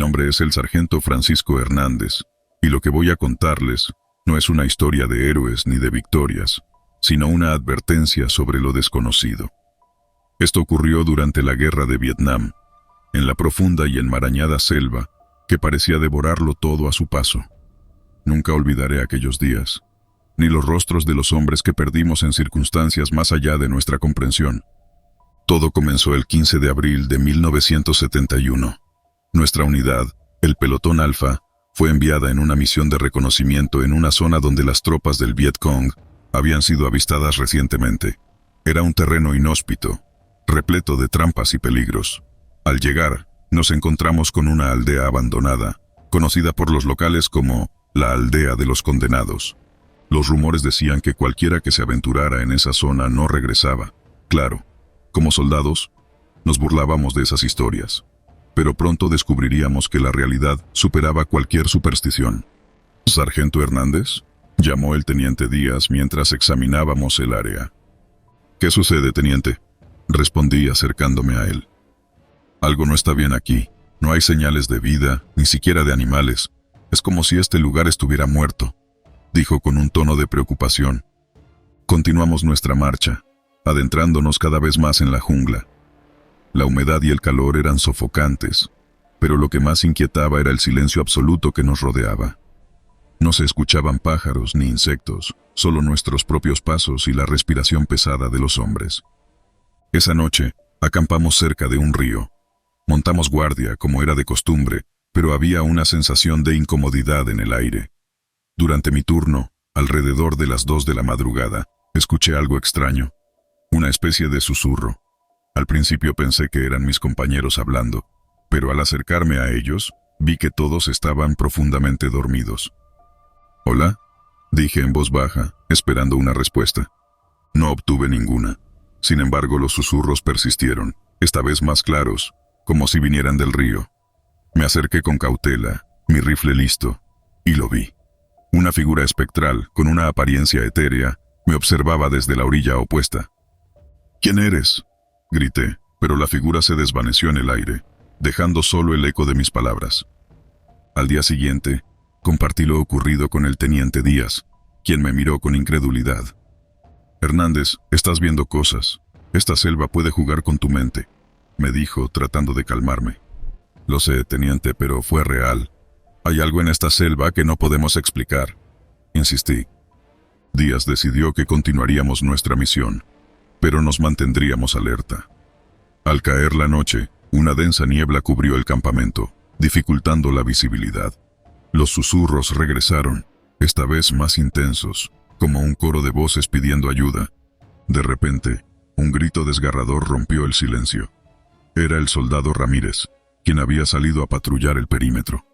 nombre es el sargento Francisco Hernández, y lo que voy a contarles no es una historia de héroes ni de victorias, sino una advertencia sobre lo desconocido. Esto ocurrió durante la Guerra de Vietnam, en la profunda y enmarañada selva que parecía devorarlo todo a su paso. Nunca olvidaré aquellos días, ni los rostros de los hombres que perdimos en circunstancias más allá de nuestra comprensión. Todo comenzó el 15 de abril de 1971. Nuestra unidad, el Pelotón Alfa, fue enviada en una misión de reconocimiento en una zona donde las tropas del Viet Cong habían sido avistadas recientemente. Era un terreno inhóspito, repleto de trampas y peligros. Al llegar, nos encontramos con una aldea abandonada, conocida por los locales como la Aldea de los Condenados. Los rumores decían que cualquiera que se aventurara en esa zona no regresaba. Claro, como soldados, nos burlábamos de esas historias, pero pronto descubriríamos que la realidad superaba cualquier superstición. «¿Sargento Hernández?», llamó el teniente Díaz mientras examinábamos el área. «¿Qué sucede, teniente?», respondí acercándome a él. «Algo no está bien aquí. No hay señales de vida, ni siquiera de animales. Es como si este lugar estuviera muerto», dijo con un tono de preocupación. Continuamos nuestra marcha, adentrándonos cada vez más en la jungla. La humedad y el calor eran sofocantes, pero lo que más inquietaba era el silencio absoluto que nos rodeaba. No se escuchaban pájaros ni insectos, solo nuestros propios pasos y la respiración pesada de los hombres. Esa noche, acampamos cerca de un río. Montamos guardia, como era de costumbre, pero había una sensación de incomodidad en el aire. Durante mi turno, alrededor de las 2 de la madrugada, escuché algo extraño, una especie de susurro. Al principio pensé que eran mis compañeros hablando, pero al acercarme a ellos, vi que todos estaban profundamente dormidos. «¿Hola?», dije en voz baja, esperando una respuesta. No obtuve ninguna. Sin embargo, los susurros persistieron, esta vez más claros, como si vinieran del río. Me acerqué con cautela, mi rifle listo, y lo vi. Una figura espectral, con una apariencia etérea, me observaba desde la orilla opuesta. «¿Quién eres?», grité, pero la figura se desvaneció en el aire, dejando solo el eco de mis palabras. Al día siguiente, compartí lo ocurrido con el teniente Díaz, quien me miró con incredulidad. «Hernández, estás viendo cosas. Esta selva puede jugar con tu mente», me dijo, tratando de calmarme. «Lo sé, teniente, pero fue real. Hay algo en esta selva que no podemos explicar», insistí. Díaz decidió que continuaríamos nuestra misión, pero nos mantendríamos alerta. Al caer la noche, una densa niebla cubrió el campamento, dificultando la visibilidad. Los susurros regresaron, esta vez más intensos, como un coro de voces pidiendo ayuda. De repente, un grito desgarrador rompió el silencio. Era el soldado Ramírez, quien había salido a patrullar el perímetro.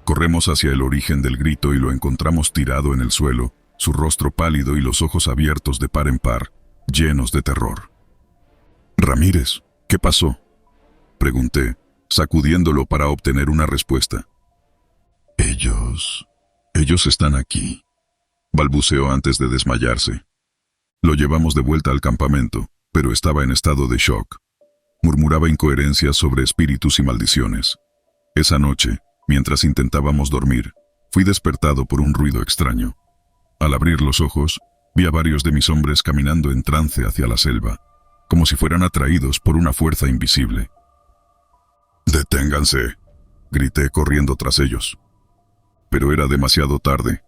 Corremos hacia el origen del grito y lo encontramos tirado en el suelo, su rostro pálido y los ojos abiertos de par en par, llenos de terror. «Ramírez, ¿qué pasó?», pregunté, sacudiéndolo para obtener una respuesta. Ellos están aquí», balbuceó antes de desmayarse. Lo llevamos de vuelta al campamento, pero estaba en estado de shock. Murmuraba incoherencias sobre espíritus y maldiciones. Esa noche, mientras intentábamos dormir, fui despertado por un ruido extraño. Al abrir los ojos, vi a varios de mis hombres caminando en trance hacia la selva, como si fueran atraídos por una fuerza invisible. «¡Deténganse!», grité corriendo tras ellos. Pero era demasiado tarde.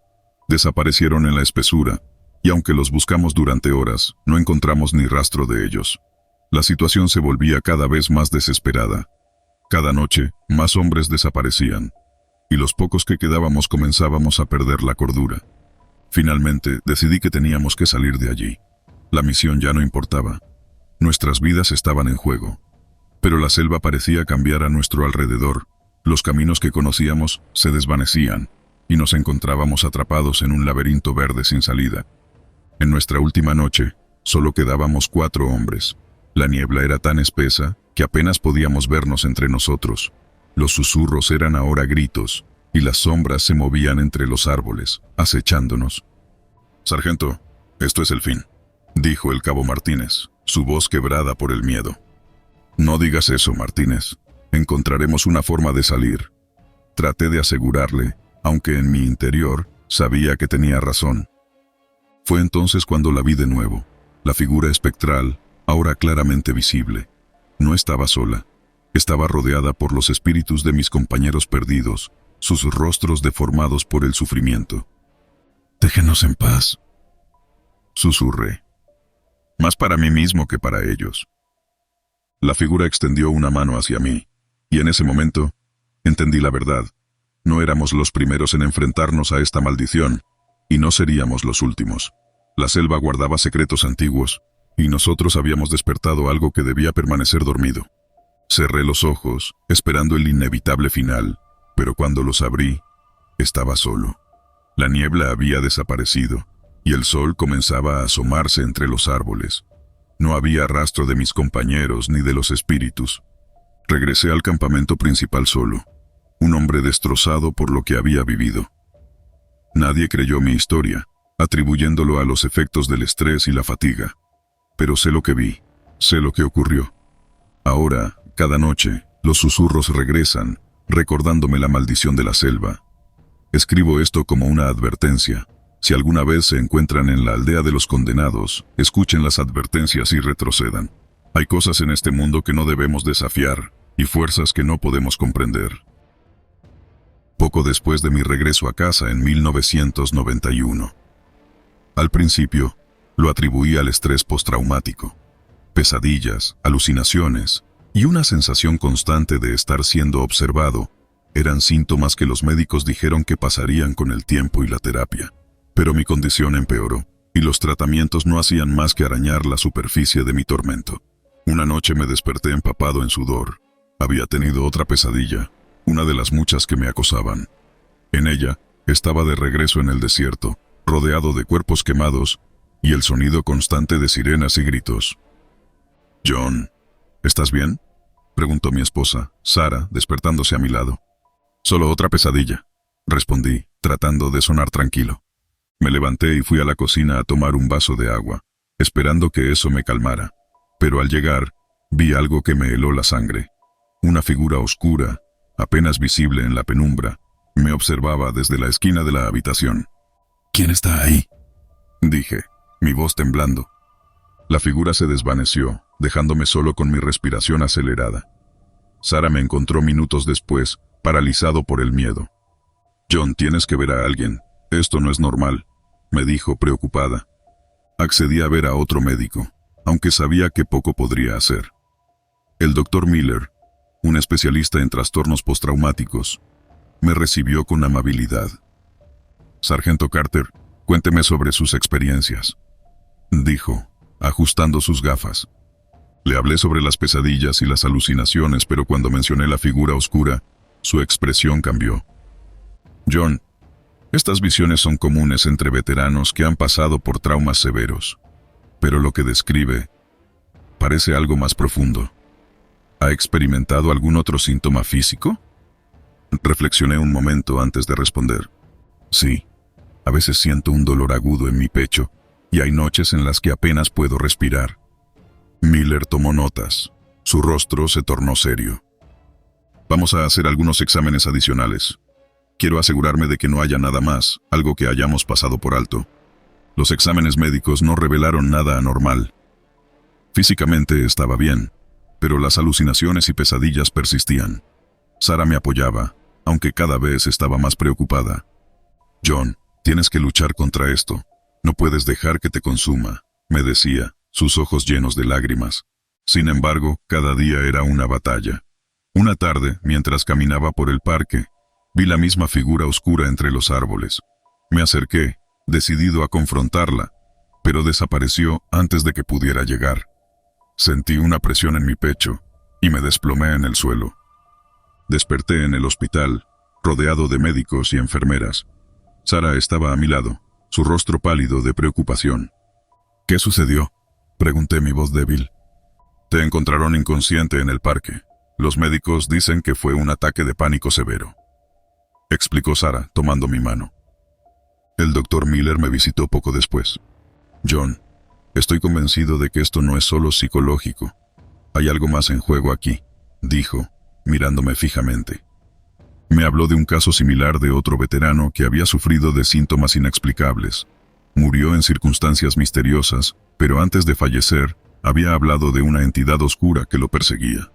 Desaparecieron en la espesura, y aunque los buscamos durante horas, no encontramos ni rastro de ellos. La situación se volvía cada vez más desesperada. Cada noche, más hombres desaparecían, y los pocos que quedábamos comenzábamos a perder la cordura. Finalmente, decidí que teníamos que salir de allí. La misión ya no importaba. Nuestras vidas estaban en juego. Pero la selva parecía cambiar a nuestro alrededor. Los caminos que conocíamos se desvanecían, y nos encontrábamos atrapados en un laberinto verde sin salida. En nuestra última noche, solo quedábamos 4 hombres. La niebla era tan espesa que apenas podíamos vernos entre nosotros. Los susurros eran ahora gritos, y las sombras se movían entre los árboles, acechándonos. «Sargento, esto es el fin», dijo el cabo Martínez, su voz quebrada por el miedo. «No digas eso, Martínez. Encontraremos una forma de salir. Traté de asegurarle, aunque en mi interior sabía que tenía razón. Fue entonces cuando la vi de nuevo. La figura espectral, ahora claramente visible. No estaba sola. Estaba rodeada por los espíritus de mis compañeros perdidos, sus rostros deformados por el sufrimiento. «Déjenos en paz», susurré. Más para mí mismo que para ellos. La figura extendió una mano hacia mí, y en ese momento entendí la verdad. No éramos los primeros en enfrentarnos a esta maldición, y no seríamos los últimos. La selva guardaba secretos antiguos, y nosotros habíamos despertado algo que debía permanecer dormido. Cerré los ojos, esperando el inevitable final, pero cuando los abrí, estaba solo. La niebla había desaparecido, y el sol comenzaba a asomarse entre los árboles. No había rastro de mis compañeros ni de los espíritus. Regresé al campamento principal solo, un hombre destrozado por lo que había vivido. Nadie creyó mi historia, atribuyéndolo a los efectos del estrés y la fatiga. Pero sé lo que vi, sé lo que ocurrió. Ahora, cada noche, los susurros regresan, recordándome la maldición de la selva. Escribo esto como una advertencia. Si alguna vez se encuentran en la aldea de los condenados, escuchen las advertencias y retrocedan. Hay cosas en este mundo que no debemos desafiar, y fuerzas que no podemos comprender. Poco después de mi regreso a casa en 1991. Al principio, lo atribuí al estrés postraumático. Pesadillas, alucinaciones y una sensación constante de estar siendo observado eran síntomas que los médicos dijeron que pasarían con el tiempo y la terapia. Pero mi condición empeoró, y los tratamientos no hacían más que arañar la superficie de mi tormento. Una noche me desperté empapado en sudor. Había tenido otra pesadilla, una de las muchas que me acosaban. En ella, estaba de regreso en el desierto, rodeado de cuerpos quemados y el sonido constante de sirenas y gritos. «John, ¿estás bien?», preguntó mi esposa, Sara, despertándose a mi lado. «Solo otra pesadilla», respondí, tratando de sonar tranquilo. Me levanté y fui a la cocina a tomar un vaso de agua, esperando que eso me calmara. Pero al llegar, vi algo que me heló la sangre. Una figura oscura, apenas visible en la penumbra, me observaba desde la esquina de la habitación. «¿Quién está ahí?», dije, mi voz temblando. La figura se desvaneció, dejándome solo con mi respiración acelerada. Sara me encontró minutos después, paralizado por el miedo. «John, tienes que ver a alguien. Esto no es normal», me dijo preocupada. Accedí a ver a otro médico, aunque sabía que poco podría hacer. El doctor Miller, un especialista en trastornos postraumáticos, me recibió con amabilidad. «Sargento Carter, cuénteme sobre sus experiencias», dijo, ajustando sus gafas. Le hablé sobre las pesadillas y las alucinaciones, pero cuando mencioné la figura oscura, su expresión cambió. «John, estas visiones son comunes entre veteranos que han pasado por traumas severos, pero lo que describe parece algo más profundo. ¿Ha experimentado algún otro síntoma físico?». Reflexioné un momento antes de responder. «Sí, a veces siento un dolor agudo en mi pecho, y hay noches en las que apenas puedo respirar». Miller tomó notas. Su rostro se tornó serio. «Vamos a hacer algunos exámenes adicionales. Quiero asegurarme de que no haya nada más, algo que hayamos pasado por alto». Los exámenes médicos no revelaron nada anormal. Físicamente estaba bien, pero las alucinaciones y pesadillas persistían. Sara me apoyaba, aunque cada vez estaba más preocupada. «John, tienes que luchar contra esto. No puedes dejar que te consuma», me decía, sus ojos llenos de lágrimas. Sin embargo, cada día era una batalla. Una tarde, mientras caminaba por el parque, vi la misma figura oscura entre los árboles. Me acerqué, decidido a confrontarla, pero desapareció antes de que pudiera llegar. Sentí una presión en mi pecho y me desplomé en el suelo. Desperté en el hospital, rodeado de médicos y enfermeras. Sara estaba a mi lado, su rostro pálido de preocupación. «¿Qué sucedió?», pregunté, mi voz débil. «Te encontraron inconsciente en el parque. Los médicos dicen que fue un ataque de pánico severo», explicó Sara, tomando mi mano. El doctor Miller me visitó poco después. «John, estoy convencido de que esto no es solo psicológico. Hay algo más en juego aquí», dijo, mirándome fijamente. Me habló de un caso similar de otro veterano que había sufrido de síntomas inexplicables. Murió en circunstancias misteriosas, pero antes de fallecer, había hablado de una entidad oscura que lo perseguía.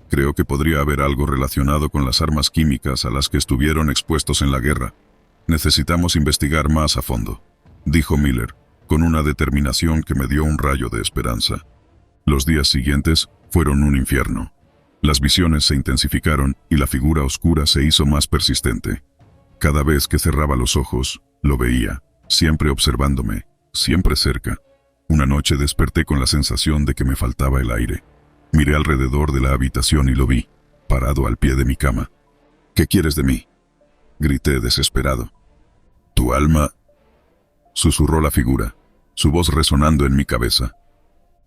Creo que podría haber algo relacionado con las armas químicas a las que estuvieron expuestos en la guerra. Necesitamos investigar más a fondo, dijo Miller, con una determinación que me dio un rayo de esperanza. Los días siguientes fueron un infierno. Las visiones se intensificaron y la figura oscura se hizo más persistente. Cada vez que cerraba los ojos, lo veía, siempre observándome, siempre cerca. Una noche desperté con la sensación de que me faltaba el aire. Miré alrededor de la habitación y lo vi, parado al pie de mi cama. «¿Qué quieres de mí?», grité desesperado. «Tu alma», susurró la figura, su voz resonando en mi cabeza.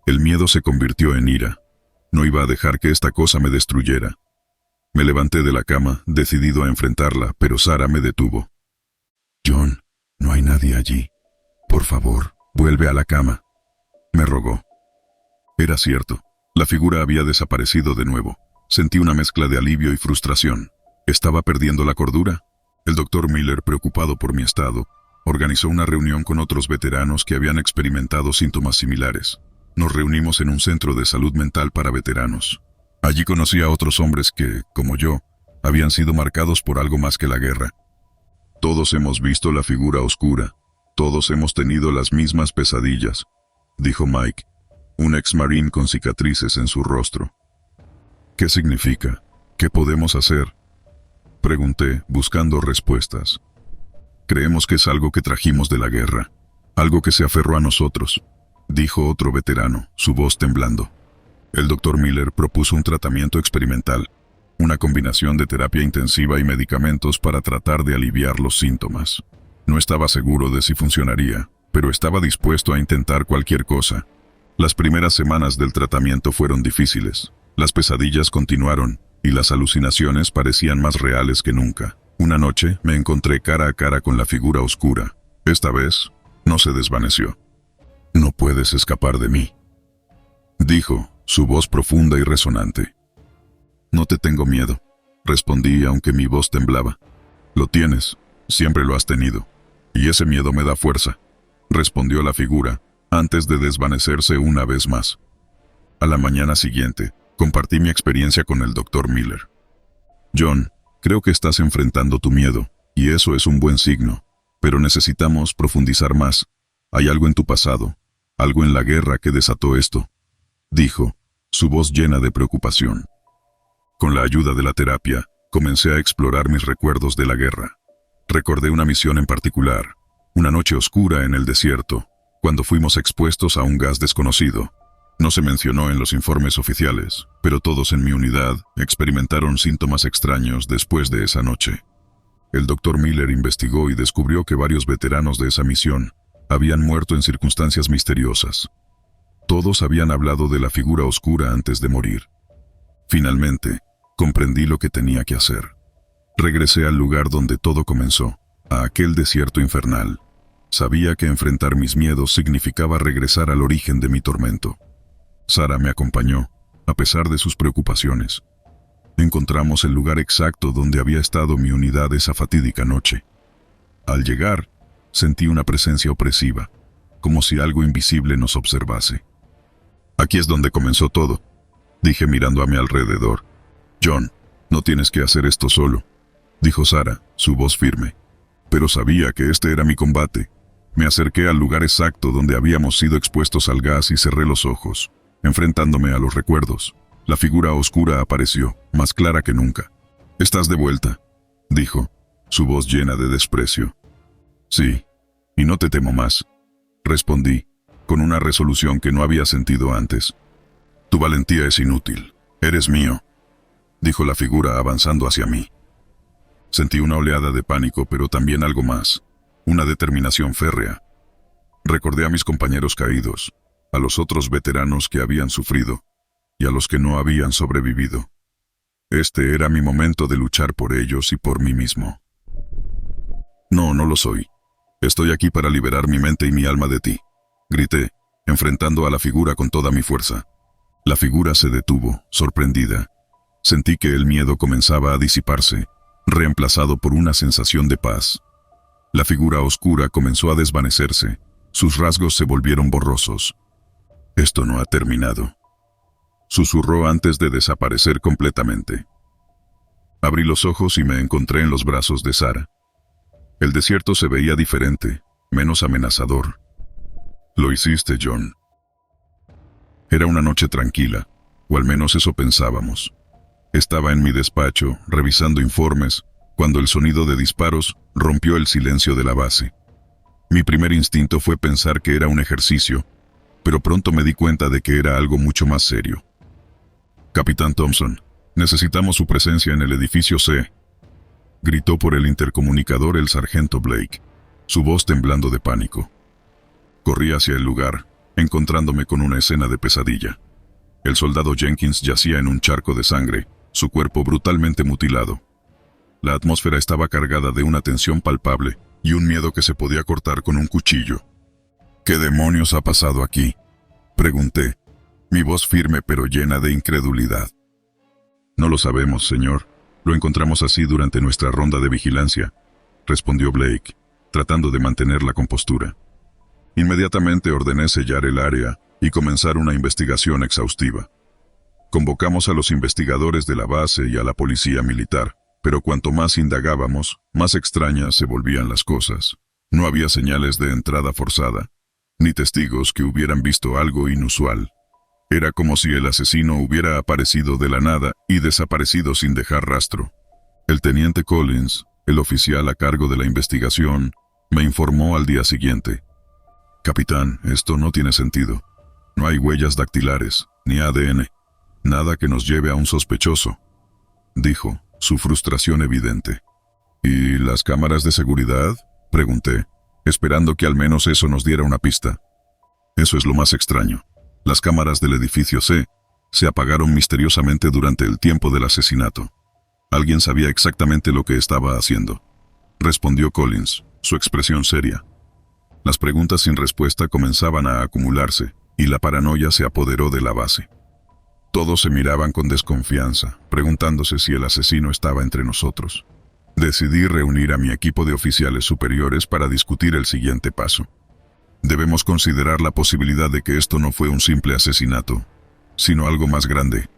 El miedo se convirtió en ira. No iba a dejar que esta cosa me destruyera. Me levanté de la cama, decidido a enfrentarla, pero Sara me detuvo. «John, no hay nadie allí. Por favor, vuelve a la cama», me rogó. Era cierto. La figura había desaparecido de nuevo. Sentí una mezcla de alivio y frustración. ¿Estaba perdiendo la cordura? El doctor Miller, preocupado por mi estado, organizó una reunión con otros veteranos que habían experimentado síntomas similares. Nos reunimos en un centro de salud mental para veteranos. Allí conocí a otros hombres que, como yo, habían sido marcados por algo más que la guerra. «Todos hemos visto la figura oscura. Todos hemos tenido las mismas pesadillas», dijo Mike, un ex-marín con cicatrices en su rostro. «¿Qué significa? ¿Qué podemos hacer?», pregunté, buscando respuestas. «Creemos que es algo que trajimos de la guerra, algo que se aferró a nosotros», dijo otro veterano, su voz temblando. El doctor Miller propuso un tratamiento experimental, una combinación de terapia intensiva y medicamentos para tratar de aliviar los síntomas. No estaba seguro de si funcionaría, pero estaba dispuesto a intentar cualquier cosa. Las primeras semanas del tratamiento fueron difíciles. Las pesadillas continuaron, y las alucinaciones parecían más reales que nunca. Una noche me encontré cara a cara con la figura oscura. Esta vez, no se desvaneció. «No puedes escapar de mí», dijo, su voz profunda y resonante. «No te tengo miedo», respondí aunque mi voz temblaba. «Lo tienes, siempre lo has tenido, y ese miedo me da fuerza», respondió la figura, antes de desvanecerse una vez más. A la mañana siguiente, compartí mi experiencia con el doctor Miller. «John, creo que estás enfrentando tu miedo, y eso es un buen signo, pero necesitamos profundizar más. Hay algo en tu pasado, algo en la guerra que desató esto», dijo, su voz llena de preocupación. Con la ayuda de la terapia, comencé a explorar mis recuerdos de la guerra. Recordé una misión en particular, una noche oscura en el desierto, cuando fuimos expuestos a un gas desconocido. No se mencionó en los informes oficiales, pero todos en mi unidad experimentaron síntomas extraños después de esa noche. El doctor Miller investigó y descubrió que varios veteranos de esa misión habían muerto en circunstancias misteriosas. Todos habían hablado de la figura oscura antes de morir. Finalmente, comprendí lo que tenía que hacer. Regresé al lugar donde todo comenzó, a aquel desierto infernal. Sabía que enfrentar mis miedos significaba regresar al origen de mi tormento. Sara me acompañó, a pesar de sus preocupaciones. Encontramos el lugar exacto donde había estado mi unidad esa fatídica noche. Al llegar, sentí una presencia opresiva, como si algo invisible nos observase. «Aquí es donde comenzó todo», dije mirando a mi alrededor. «John, no tienes que hacer esto solo», dijo Sara, su voz firme. Pero sabía que este era mi combate. Me acerqué al lugar exacto donde habíamos sido expuestos al gas y cerré los ojos, enfrentándome a los recuerdos. La figura oscura apareció, más clara que nunca. «Estás de vuelta», dijo, su voz llena de desprecio. «Sí, y no te temo más», respondí, con una resolución que no había sentido antes. «Tu valentía es inútil. Eres mío», dijo la figura avanzando hacia mí. Sentí una oleada de pánico, pero también algo más, una determinación férrea. Recordé a mis compañeros caídos, a los otros veteranos que habían sufrido, y a los que no habían sobrevivido. Este era mi momento de luchar por ellos y por mí mismo. «No, no lo soy. Estoy aquí para liberar mi mente y mi alma de ti», grité, enfrentando a la figura con toda mi fuerza. La figura se detuvo, sorprendida. Sentí que el miedo comenzaba a disiparse, reemplazado por una sensación de paz. La figura oscura comenzó a desvanecerse, sus rasgos se volvieron borrosos. «Esto no ha terminado», susurró antes de desaparecer completamente. Abrí los ojos y me encontré en los brazos de Sara. El desierto se veía diferente, menos amenazador. «Lo hiciste, John». Era una noche tranquila, o al menos eso pensábamos. Estaba en mi despacho, revisando informes, cuando el sonido de disparos rompió el silencio de la base. Mi primer instinto fue pensar que era un ejercicio, pero pronto me di cuenta de que era algo mucho más serio. «Capitán Thompson, necesitamos su presencia en el edificio C», gritó por el intercomunicador el sargento Blake, su voz temblando de pánico. Corrí hacia el lugar, encontrándome con una escena de pesadilla. El soldado Jenkins yacía en un charco de sangre, su cuerpo brutalmente mutilado. La atmósfera estaba cargada de una tensión palpable y un miedo que se podía cortar con un cuchillo. «¿Qué demonios ha pasado aquí?», pregunté, mi voz firme pero llena de incredulidad. «No lo sabemos, señor. Lo encontramos así durante nuestra ronda de vigilancia», respondió Blake, tratando de mantener la compostura. Inmediatamente ordené sellar el área y comenzar una investigación exhaustiva. Convocamos a los investigadores de la base y a la policía militar, pero cuanto más indagábamos, más extrañas se volvían las cosas. No había señales de entrada forzada, ni testigos que hubieran visto algo inusual. Era como si el asesino hubiera aparecido de la nada y desaparecido sin dejar rastro. El teniente Collins, el oficial a cargo de la investigación, me informó al día siguiente. «Capitán, esto no tiene sentido. No hay huellas dactilares, ni ADN. Nada que nos lleve a un sospechoso», dijo, su frustración evidente. «¿Y las cámaras de seguridad?», pregunté, esperando que al menos eso nos diera una pista. «Eso es lo más extraño. Las cámaras del edificio C se apagaron misteriosamente durante el tiempo del asesinato. Alguien sabía exactamente lo que estaba haciendo», respondió Collins, su expresión seria. Las preguntas sin respuesta comenzaban a acumularse, y la paranoia se apoderó de la base. Todos se miraban con desconfianza, preguntándose si el asesino estaba entre nosotros. Decidí reunir a mi equipo de oficiales superiores para discutir el siguiente paso. «Debemos considerar la posibilidad de que esto no fue un simple asesinato, sino algo más grande.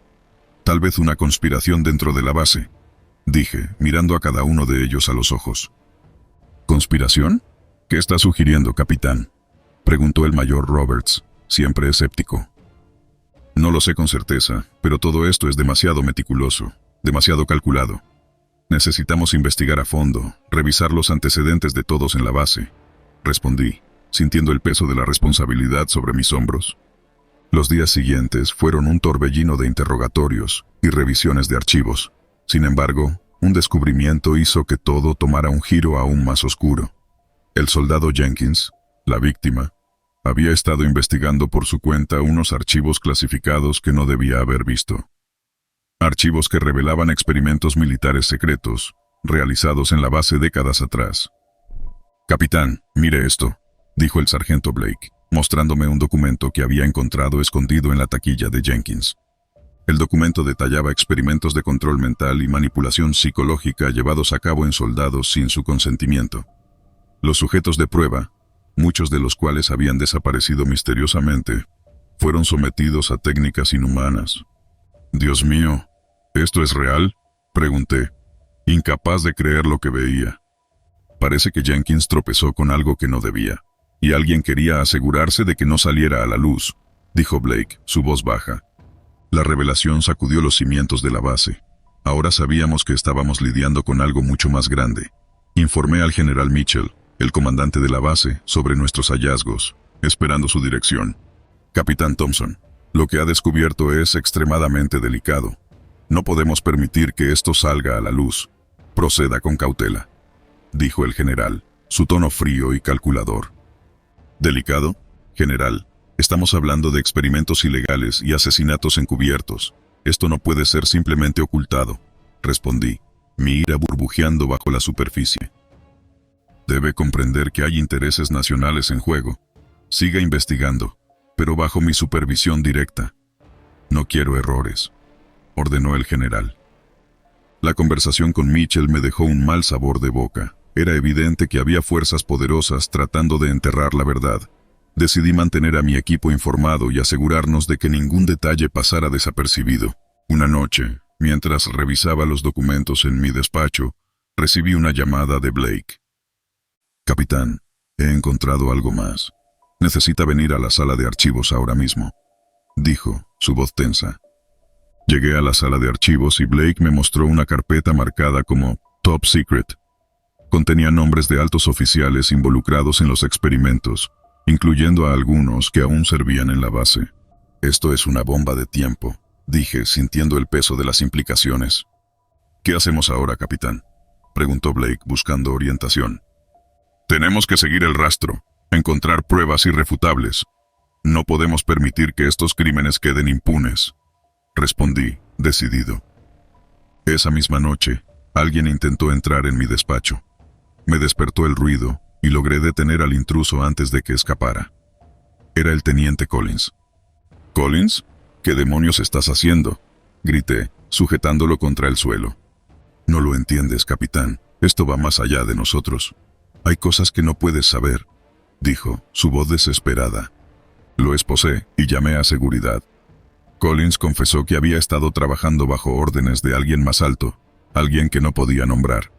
Tal vez una conspiración dentro de la base», dije, mirando a cada uno de ellos a los ojos. «¿Conspiración? ¿Qué está sugiriendo, capitán?», preguntó el mayor Roberts, siempre escéptico. «No lo sé con certeza, pero todo esto es demasiado meticuloso, demasiado calculado. Necesitamos investigar a fondo, revisar los antecedentes de todos en la base», respondí, sintiendo el peso de la responsabilidad sobre mis hombros. Los días siguientes fueron un torbellino de interrogatorios y revisiones de archivos. Sin embargo, un descubrimiento hizo que todo tomara un giro aún más oscuro. El soldado Jenkins, la víctima, había estado investigando por su cuenta unos archivos clasificados que no debía haber visto. Archivos que revelaban experimentos militares secretos, realizados en la base décadas atrás. «Capitán, mire esto», dijo el sargento Blake, mostrándome un documento que había encontrado escondido en la taquilla de Jenkins. El documento detallaba experimentos de control mental y manipulación psicológica llevados a cabo en soldados sin su consentimiento. Los sujetos de prueba, muchos de los cuales habían desaparecido misteriosamente, fueron sometidos a técnicas inhumanas. «Dios mío, ¿esto es real?», pregunté, incapaz de creer lo que veía. Parece que Jenkins tropezó con algo que no debía, y alguien quería asegurarse de que no saliera a la luz, dijo Blake, su voz baja. La revelación sacudió los cimientos de la base. Ahora sabíamos que estábamos lidiando con algo mucho más grande. Informé al general Mitchell, el comandante de la base, sobre nuestros hallazgos, esperando su dirección. «Capitán Thompson, lo que ha descubierto es extremadamente delicado. No podemos permitir que esto salga a la luz. Proceda con cautela», dijo el general, su tono frío y calculador. «¿Delicado? General, estamos hablando de experimentos ilegales y asesinatos encubiertos. Esto no puede ser simplemente ocultado», respondí, mi ira burbujeando bajo la superficie. «Debe comprender que hay intereses nacionales en juego. Siga investigando, pero bajo mi supervisión directa. No quiero errores», ordenó el general. La conversación con Mitchell me dejó un mal sabor de boca. Era evidente que había fuerzas poderosas tratando de enterrar la verdad. Decidí mantener a mi equipo informado y asegurarnos de que ningún detalle pasara desapercibido. Una noche, mientras revisaba los documentos en mi despacho, recibí una llamada de Blake. «Capitán, he encontrado algo más. Necesita venir a la sala de archivos ahora mismo», dijo, su voz tensa. Llegué a la sala de archivos y Blake me mostró una carpeta marcada como Top Secret. Contenía nombres de altos oficiales involucrados en los experimentos, incluyendo a algunos que aún servían en la base. «Esto es una bomba de tiempo», dije, sintiendo el peso de las implicaciones. «¿Qué hacemos ahora, capitán?», preguntó Blake, buscando orientación. «Tenemos que seguir el rastro, encontrar pruebas irrefutables. No podemos permitir que estos crímenes queden impunes», respondí, decidido. Esa misma noche, alguien intentó entrar en mi despacho. Me despertó el ruido y logré detener al intruso antes de que escapara. Era el teniente Collins. «¿Collins? ¿Qué demonios estás haciendo?», grité, sujetándolo contra el suelo. «No lo entiendes, capitán. Esto va más allá de nosotros. Hay cosas que no puedes saber», dijo, su voz desesperada. Lo esposé y llamé a seguridad. Collins confesó que había estado trabajando bajo órdenes de alguien más alto, alguien que no podía nombrar.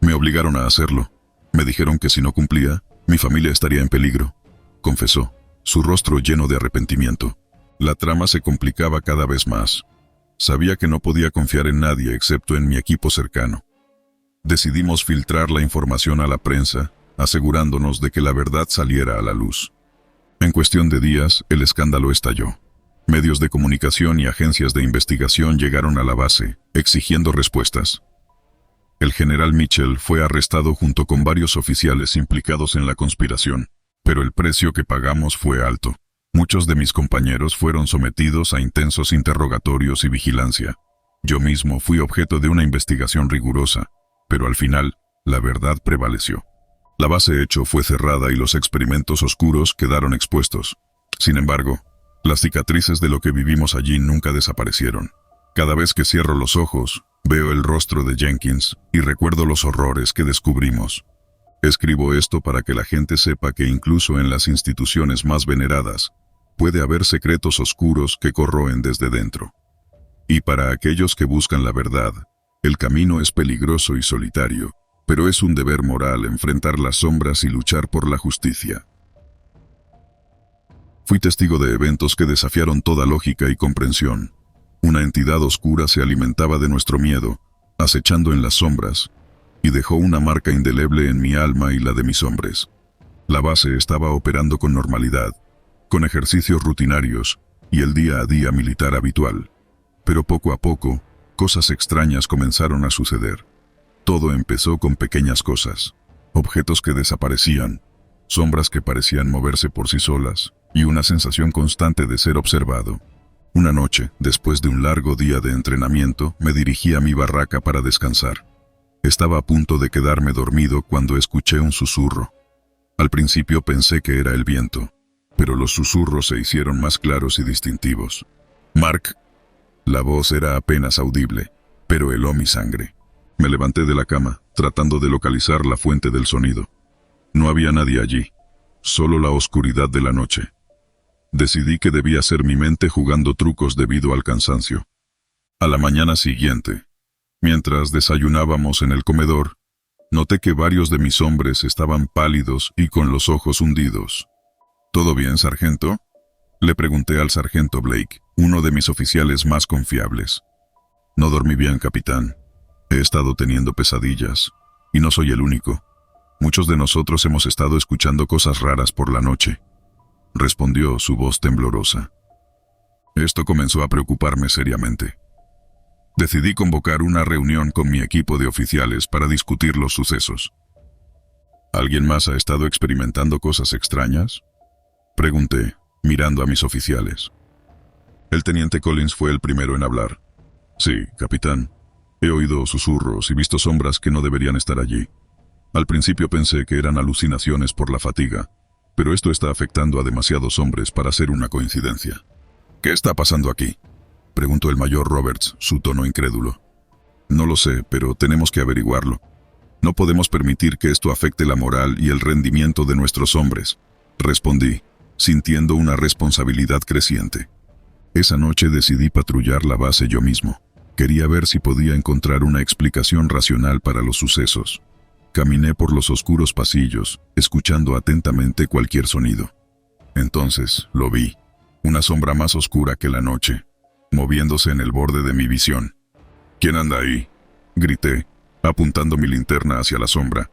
«Me obligaron a hacerlo. Me dijeron que si no cumplía, mi familia estaría en peligro», confesó, su rostro lleno de arrepentimiento. La trama se complicaba cada vez más. Sabía que no podía confiar en nadie excepto en mi equipo cercano. Decidimos filtrar la información a la prensa, asegurándonos de que la verdad saliera a la luz. En cuestión de días, el escándalo estalló. Medios de comunicación y agencias de investigación llegaron a la base, exigiendo respuestas. El general Mitchell fue arrestado junto con varios oficiales implicados en la conspiración, pero el precio que pagamos fue alto. Muchos de mis compañeros fueron sometidos a intensos interrogatorios y vigilancia. Yo mismo fui objeto de una investigación rigurosa, pero al final, la verdad prevaleció. La base hecho fue cerrada y los experimentos oscuros quedaron expuestos. Sin embargo, las cicatrices de lo que vivimos allí nunca desaparecieron. Cada vez que cierro los ojos, veo el rostro de Jenkins y recuerdo los horrores que descubrimos. Escribo esto para que la gente sepa que incluso en las instituciones más veneradas, puede haber secretos oscuros que corroen desde dentro. Y para aquellos que buscan la verdad, el camino es peligroso y solitario, pero es un deber moral enfrentar las sombras y luchar por la justicia. Fui testigo de eventos que desafiaron toda lógica y comprensión. Una entidad oscura se alimentaba de nuestro miedo, acechando en las sombras, y dejó una marca indeleble en mi alma y la de mis hombres. La base estaba operando con normalidad, con ejercicios rutinarios y el día a día militar habitual. Pero poco a poco, cosas extrañas comenzaron a suceder. Todo empezó con pequeñas cosas, objetos que desaparecían, sombras que parecían moverse por sí solas, y una sensación constante de ser observado. Una noche, después de un largo día de entrenamiento, me dirigí a mi barraca para descansar. Estaba a punto de quedarme dormido cuando escuché un susurro. Al principio pensé que era el viento, pero los susurros se hicieron más claros y distintivos. «Mark». La voz era apenas audible, pero heló mi sangre. Me levanté de la cama, tratando de localizar la fuente del sonido. No había nadie allí, solo la oscuridad de la noche. Decidí que debía ser mi mente jugando trucos debido al cansancio. A la mañana siguiente, mientras desayunábamos en el comedor, noté que varios de mis hombres estaban pálidos y con los ojos hundidos. «¿Todo bien, sargento?», le pregunté al sargento Blake, uno de mis oficiales más confiables. «No dormí bien, capitán. He estado teniendo pesadillas, y no soy el único. Muchos de nosotros hemos estado escuchando cosas raras por la noche», respondió, su voz temblorosa. Esto comenzó a preocuparme seriamente. Decidí convocar una reunión con mi equipo de oficiales para discutir los sucesos. «¿Alguien más ha estado experimentando cosas extrañas?», pregunté, mirando a mis oficiales. El teniente Collins fue el primero en hablar. «Sí, capitán. He oído susurros y visto sombras que no deberían estar allí. Al principio pensé que eran alucinaciones por la fatiga, pero esto está afectando a demasiados hombres para ser una coincidencia». «¿Qué está pasando aquí?», preguntó el mayor Roberts, su tono incrédulo. No lo sé, pero tenemos que averiguarlo. No podemos permitir que esto afecte la moral y el rendimiento de nuestros hombres, respondí, sintiendo una responsabilidad creciente. Esa noche decidí patrullar la base yo mismo. Quería ver si podía encontrar una explicación racional para los sucesos. Caminé por los oscuros pasillos, escuchando atentamente cualquier sonido. Entonces, lo vi, una sombra más oscura que la noche, moviéndose en el borde de mi visión. ¿Quién anda ahí?, grité, apuntando mi linterna hacia la sombra.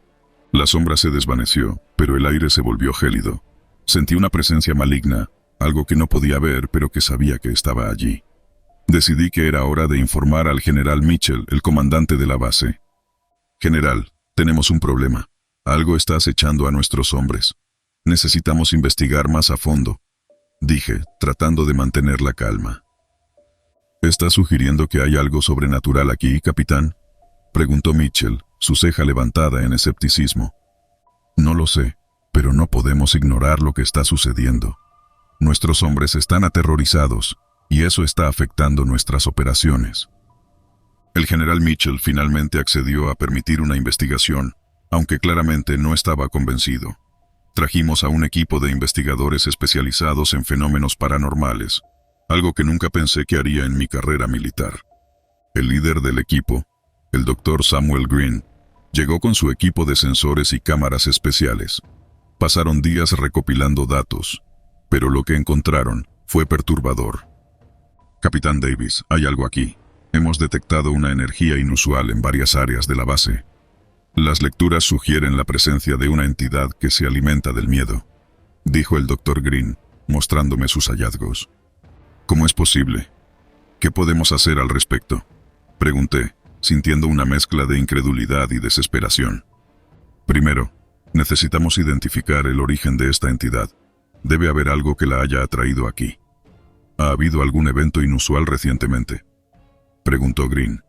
La sombra se desvaneció, pero el aire se volvió gélido. Sentí una presencia maligna, algo que no podía ver, pero que sabía que estaba allí. Decidí que era hora de informar al general Mitchell, el comandante de la base. General, tenemos un problema. Algo está acechando a nuestros hombres. Necesitamos investigar más a fondo, dije, tratando de mantener la calma. ¿Está sugiriendo que hay algo sobrenatural aquí, capitán?, preguntó Mitchell, su ceja levantada en escepticismo. No lo sé, pero no podemos ignorar lo que está sucediendo. Nuestros hombres están aterrorizados, y eso está afectando nuestras operaciones. El general Mitchell finalmente accedió a permitir una investigación, aunque claramente no estaba convencido. Trajimos a un equipo de investigadores especializados en fenómenos paranormales, algo que nunca pensé que haría en mi carrera militar. El líder del equipo, el Dr. Samuel Green, llegó con su equipo de sensores y cámaras especiales. Pasaron días recopilando datos, pero lo que encontraron fue perturbador. Capitán Davis, hay algo aquí. Hemos detectado una energía inusual en varias áreas de la base. Las lecturas sugieren la presencia de una entidad que se alimenta del miedo, dijo el Dr. Green, mostrándome sus hallazgos. ¿Cómo es posible? ¿Qué podemos hacer al respecto?, pregunté, sintiendo una mezcla de incredulidad y desesperación. Primero, necesitamos identificar el origen de esta entidad. Debe haber algo que la haya atraído aquí. ¿Ha habido algún evento inusual recientemente?, preguntó Green.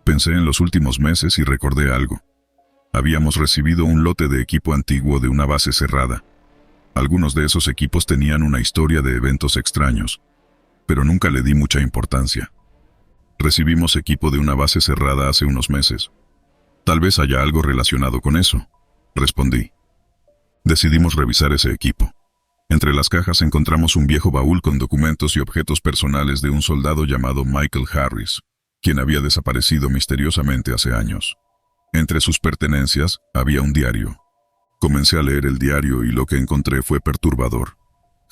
Pensé en los últimos meses y recordé algo. Habíamos recibido un lote de equipo antiguo de una base cerrada. Algunos de esos equipos tenían una historia de eventos extraños, pero nunca le di mucha importancia. Recibimos equipo de una base cerrada hace unos meses. Tal vez haya algo relacionado con eso, respondí. Decidimos revisar ese equipo. Entre las cajas encontramos un viejo baúl con documentos y objetos personales de un soldado llamado Michael Harris, quien había desaparecido misteriosamente hace años. Entre sus pertenencias había un diario. Comencé a leer el diario y lo que encontré fue perturbador.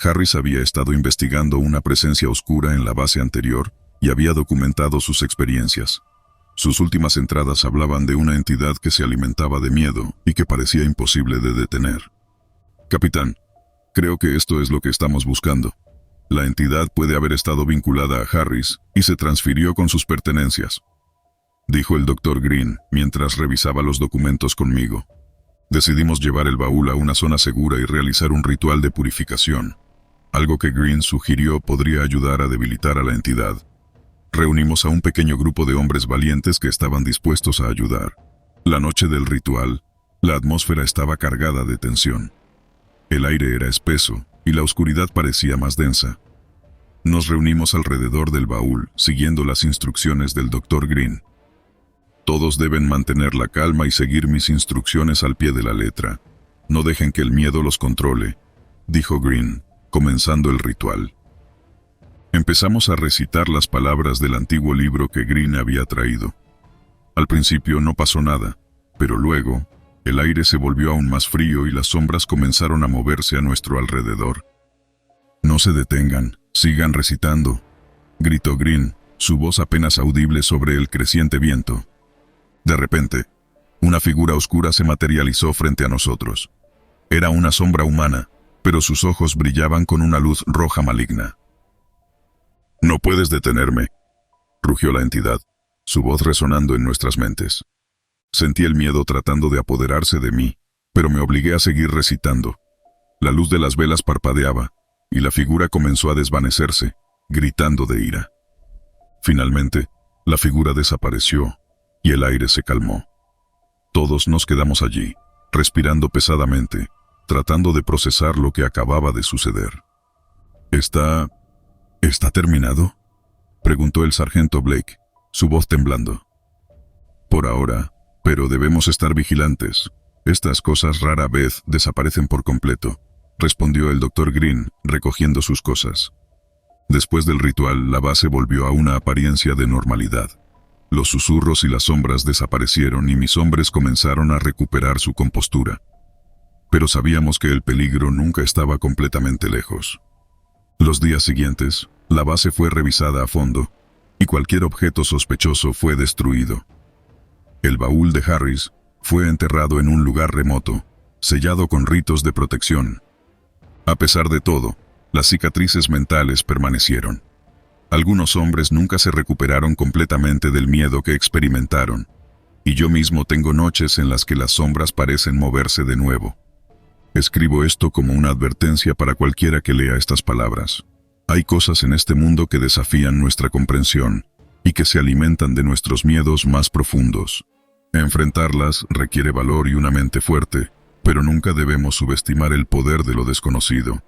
Harris había estado investigando una presencia oscura en la base anterior y había documentado sus experiencias. Sus últimas entradas hablaban de una entidad que se alimentaba de miedo y que parecía imposible de detener. Capitán, creo que esto es lo que estamos buscando. La entidad puede haber estado vinculada a Harris y se transfirió con sus pertenencias, dijo el Dr. Green mientras revisaba los documentos conmigo. Decidimos llevar el baúl a una zona segura y realizar un ritual de purificación, algo que Green sugirió podría ayudar a debilitar a la entidad. Reunimos a un pequeño grupo de hombres valientes que estaban dispuestos a ayudar. La noche del ritual, la atmósfera estaba cargada de tensión. El aire era espeso y la oscuridad parecía más densa. Nos reunimos alrededor del baúl, siguiendo las instrucciones del Dr. Green. Todos deben mantener la calma y seguir mis instrucciones al pie de la letra. No dejen que el miedo los controle, dijo Green, comenzando el ritual. Empezamos a recitar las palabras del antiguo libro que Green había traído. Al principio no pasó nada, pero luego, el aire se volvió aún más frío y las sombras comenzaron a moverse a nuestro alrededor. No se detengan, sigan recitando, gritó Green, su voz apenas audible sobre el creciente viento. De repente, una figura oscura se materializó frente a nosotros. Era una sombra humana, pero sus ojos brillaban con una luz roja maligna. «No puedes detenerme», rugió la entidad, su voz resonando en nuestras mentes. Sentí el miedo tratando de apoderarse de mí, pero me obligué a seguir recitando. La luz de las velas parpadeaba, y la figura comenzó a desvanecerse, gritando de ira. Finalmente, la figura desapareció, y el aire se calmó. Todos nos quedamos allí, respirando pesadamente, tratando de procesar lo que acababa de suceder. ¿Está terminado?», preguntó el sargento Blake, su voz temblando. Por ahora, pero debemos estar vigilantes. Estas cosas rara vez desaparecen por completo, respondió el Dr. Green, recogiendo sus cosas. Después del ritual, la base volvió a una apariencia de normalidad. Los susurros y las sombras desaparecieron y mis hombres comenzaron a recuperar su compostura. Pero sabíamos que el peligro nunca estaba completamente lejos. Los días siguientes, la base fue revisada a fondo, y cualquier objeto sospechoso fue destruido. El baúl de Harris fue enterrado en un lugar remoto, sellado con ritos de protección. A pesar de todo, las cicatrices mentales permanecieron. Algunos hombres nunca se recuperaron completamente del miedo que experimentaron, y yo mismo tengo noches en las que las sombras parecen moverse de nuevo. Escribo esto como una advertencia para cualquiera que lea estas palabras. Hay cosas en este mundo que desafían nuestra comprensión y que se alimentan de nuestros miedos más profundos. Enfrentarlas requiere valor y una mente fuerte, pero nunca debemos subestimar el poder de lo desconocido.